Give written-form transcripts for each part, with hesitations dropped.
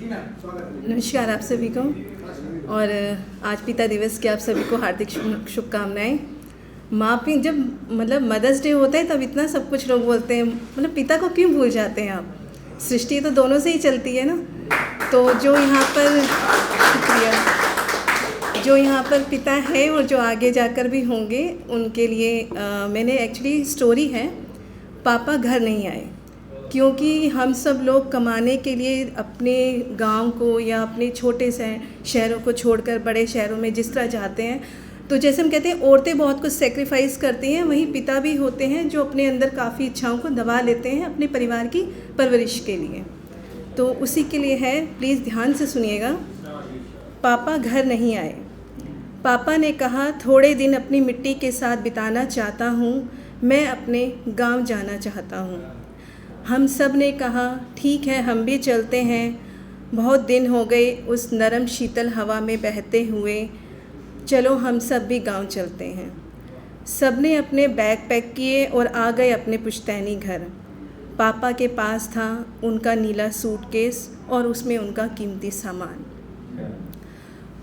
नमस्कार आप सभी को। और आज पिता दिवस की आप सभी को हार्दिक शुभकामनाएं। माँ भी जब मदर्स डे होता है तब इतना सब कुछ लोग बोलते हैं, पिता को क्यों भूल जाते हैं आप? सृष्टि तो दोनों से ही चलती है ना। तो जो यहाँ पर पिता है और जो आगे जाकर भी होंगे उनके लिए मैंने एक्चुअली स्टोरी है पापा घर नहीं आए। क्योंकि हम सब लोग कमाने के लिए अपने गांव को या अपने छोटे से शहरों को छोड़कर बड़े शहरों में जिस तरह जाते हैं, तो जैसे हम कहते हैं औरतें बहुत कुछ सेक्रीफाइस करती हैं, वहीं पिता भी होते हैं जो अपने अंदर काफ़ी इच्छाओं को दबा लेते हैं अपने परिवार की परवरिश के लिए। तो उसी के लिए है, प्लीज़ ध्यान से सुनिएगा। पापा घर नहीं आए। पापा ने कहा थोड़े दिन अपनी मिट्टी के साथ बिताना चाहता हूँ, मैं अपने गांव जाना चाहता हूँ। हम सब ने कहा ठीक है, हम भी चलते हैं, बहुत दिन हो गए उस नरम शीतल हवा में बहते हुए, चलो हम सब भी गांव चलते हैं। सब ने अपने बैग पैक किए और आ गए अपने पुश्तैनी घर। पापा के पास था उनका नीला सूटकेस और उसमें उनका कीमती सामान।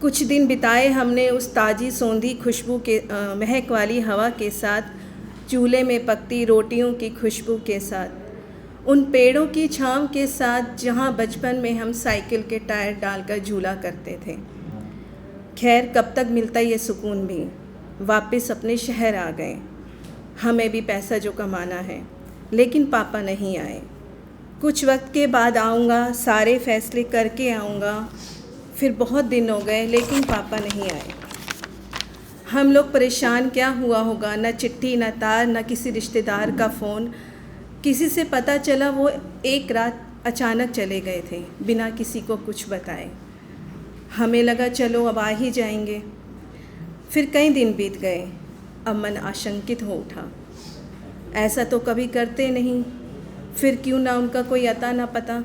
कुछ दिन बिताए हमने उस ताज़ी सौंधी खुशबू के महक वाली हवा के साथ, चूल्हे में पकती रोटियों की खुशबू के साथ, उन पेड़ों की छांव के साथ जहां बचपन में हम साइकिल के टायर डालकर झूला करते थे। खैर कब तक मिलता ये सुकून भी। वापस अपने शहर आ गए, हमें भी पैसा जो कमाना है। लेकिन पापा नहीं आए। कुछ वक्त के बाद आऊँगा, सारे फैसले करके आऊँगा। फिर बहुत दिन हो गए लेकिन पापा नहीं आए। हम लोग परेशान क्या हुआ होगा, न चिट्ठी न तार न किसी रिश्तेदार का फ़ोन। किसी से पता चला वो एक रात अचानक चले गए थे बिना किसी को कुछ बताए। हमें लगा चलो अब आ ही जाएंगे। फिर कई दिन बीत गए, अब मन आशंकित हो उठा। ऐसा तो कभी करते नहीं, फिर क्यों ना उनका कोई अता ना पता।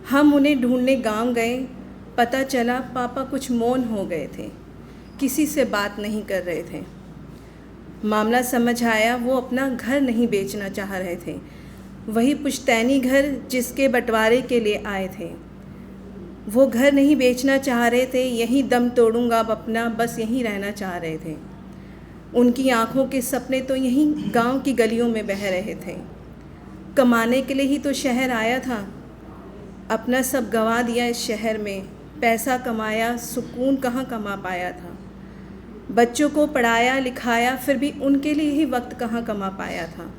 हम उन्हें ढूंढने गांव गए, पता चला पापा कुछ मौन हो गए थे, किसी से बात नहीं कर रहे थे। मामला समझ आया, वो अपना घर नहीं बेचना चाह रहे थे, वही पुश्तैनी घर जिसके बंटवारे के लिए आए थे। वो घर नहीं बेचना चाह रहे थे, यहीं दम तोड़ूंगा अब अपना, बस यहीं रहना चाह रहे थे। उनकी आंखों के सपने तो यहीं गांव की गलियों में बह रहे थे। कमाने के लिए ही तो शहर आया था, अपना सब गंवा दिया इस शहर में। पैसा कमाया, सुकून कहाँ कमा पाया था। बच्चों को पढ़ाया लिखाया, फिर भी उनके लिए ही वक्त कहाँ कमा पाया था।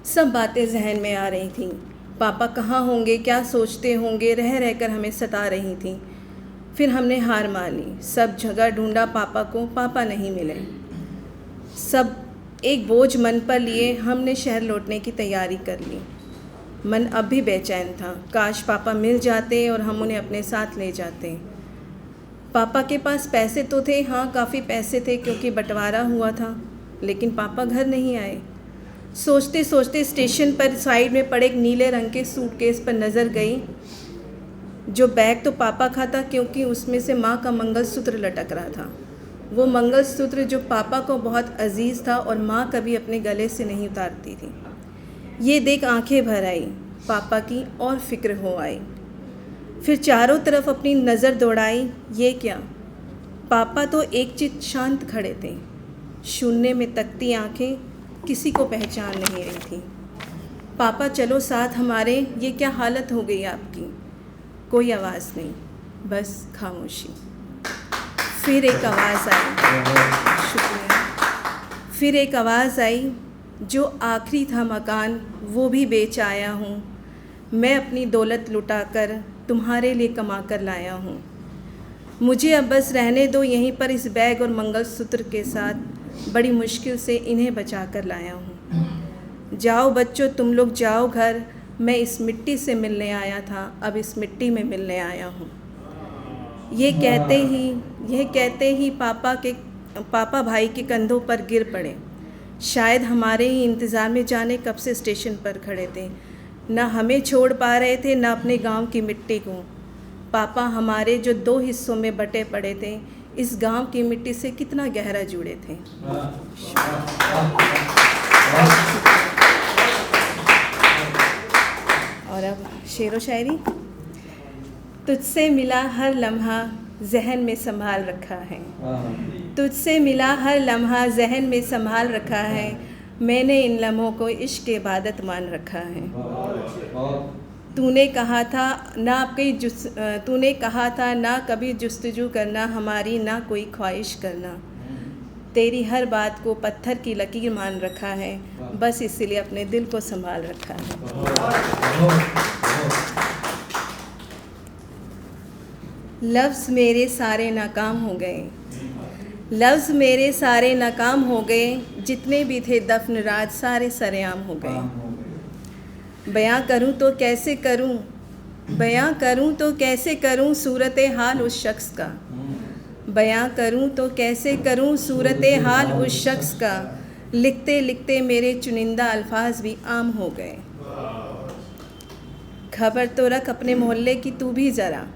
सब बातें जहन में आ रही थीं। पापा कहाँ होंगे, क्या सोचते होंगे, रह रहकर हमें सता रही थीं। फिर हमने हार मान ली, सब जगह ढूंढा पापा को, पापा नहीं मिले। सब एक बोझ मन पर लिए हमने शहर लौटने की तैयारी कर ली। मन अब भी बेचैन था, काश पापा मिल जाते और हम उन्हें अपने साथ ले जाते। पापा के पास पैसे तो थे, हाँ काफ़ी पैसे थे क्योंकि बंटवारा हुआ था, लेकिन पापा घर नहीं आए। सोचते सोचते स्टेशन पर साइड में पड़े एक नीले रंग के सूटकेस पर नज़र गई। जो बैग तो पापा का था क्योंकि उसमें से माँ का मंगलसूत्र लटक रहा था। वो मंगलसूत्र जो पापा को बहुत अजीज़ था और माँ कभी अपने गले से नहीं उतारती थी। ये देख आंखें भर आई पापा की और फिक्र हो आई। फिर चारों तरफ अपनी नज़र दौड़ाई, ये क्या? पापा तो एकचित्त शांत खड़े थे, शून्य में तकती आंखें, किसी को पहचान नहीं रही थी। पापा चलो साथ हमारे, ये क्या हालत हो गई आपकी? कोई आवाज़ नहीं, बस खामोशी। फिर एक आवाज़ आई, शुक्रिया। फिर एक आवाज़ आई, जो आखिरी था मकान वो भी बेच आया हूँ, मैं अपनी दौलत लुटाकर तुम्हारे लिए कमा कर लाया हूँ। मुझे अब बस रहने दो यहीं पर इस बैग और मंगलसूत्र के साथ, बड़ी मुश्किल से इन्हें बचा कर लाया हूँ। जाओ बच्चों तुम लोग जाओ घर, मैं इस मिट्टी से मिलने आया था, अब इस मिट्टी में मिलने आया हूँ। ये कहते ही पापा भाई के कंधों पर गिर पड़े। शायद हमारे ही इंतज़ार में जाने कब से स्टेशन पर खड़े थे, न हमें छोड़ पा रहे थे न अपने गांव की मिट्टी को। पापा हमारे जो दो हिस्सों में बटे पड़े थे, इस गांव की मिट्टी से कितना गहरा जुड़े थे। और अब शेरो शायरी। तुझसे मिला हर लम्हा जहन में संभाल रखा है, तुझसे मिला हर लम्हा जहन में संभाल रखा है, मैंने इन लम्हों को इश्क की इबादत मान रखा है। तूने कहा था ना कभी जुस्तजू करना हमारी, ना कोई ख्वाहिश करना, तेरी हर बात को पत्थर की लकीर मान रखा है, बस इसलिए अपने दिल को संभाल रखा है। लफ्ज़ मेरे सारे नाकाम हो गए, लफ्ज़ मेरे सारे नाकाम हो गए, जितने भी थे दफन राज सारे सरेआम हो गए। बयां करूं तो कैसे करूं, बयां करूं तो कैसे करूं सूरत हाल उस शख्स का, बयां करूं तो कैसे करूं सूरत हाल उस शख्स का, लिखते लिखते मेरे चुनिंदा अल्फाज भी आम हो गए। खबर तो रख अपने मोहल्ले की तू भी ज़रा,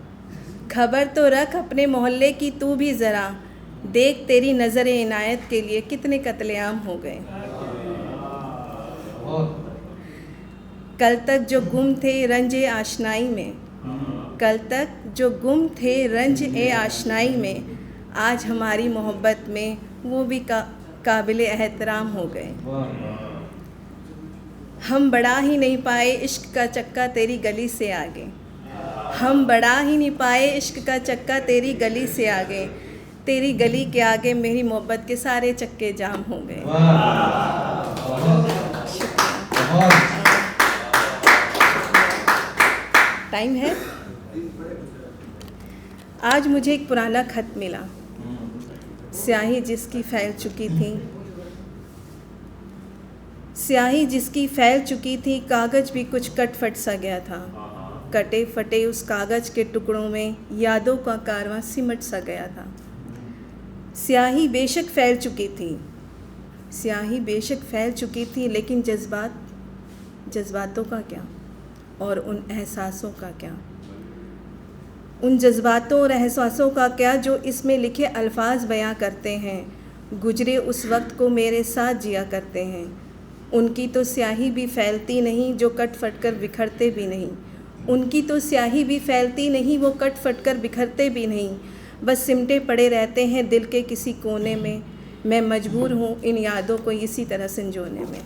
खबर तो रख अपने मोहल्ले की तू भी ज़रा, देख तेरी नज़र इनायत के लिए कितने कत्लेआम हो गए। कल तक जो गुम थे रंज-ए आशनाई में, कल तक जो गुम थे रंज-ए आशनाई में, आज हमारी मोहब्बत में वो भी काबिल एहतराम हो गए। हम बढ़ा ही नहीं पाए इश्क का चक्का तेरी गली से आगे, हम बढ़ा ही नहीं पाए इश्क का चक्का तेरी गली से आगे, तेरी गली के आगे मेरी मोहब्बत के सारे चक्के जाम हो गए। टाइम है। आज मुझे एक पुराना खत मिला, स्याही जिसकी फैल चुकी थी, स्याही जिसकी फैल चुकी थी, कागज़ भी कुछ कट फट सा गया था, कटे फटे उस कागज़ के टुकड़ों में यादों का कारवां सिमट सा गया था। स्याही बेशक फैल चुकी थी, स्याही बेशक फैल चुकी थी, लेकिन जज्बातों का क्या और उन एहसासों का क्या, उन जज्बातों और एहसासों का क्या जो इसमें लिखे अल्फाज बयां करते हैं, गुजरे उस वक्त को मेरे साथ जिया करते हैं। उनकी तो स्याही भी फैलती नहीं जो कट फट कर बिखरते भी नहीं, उनकी तो स्याही भी फैलती नहीं वो कट फट कर बिखरते भी नहीं, बस सिमटे पड़े रहते हैं दिल के किसी कोने में, मैं मजबूर हूँ इन यादों को इसी तरह संजोने में।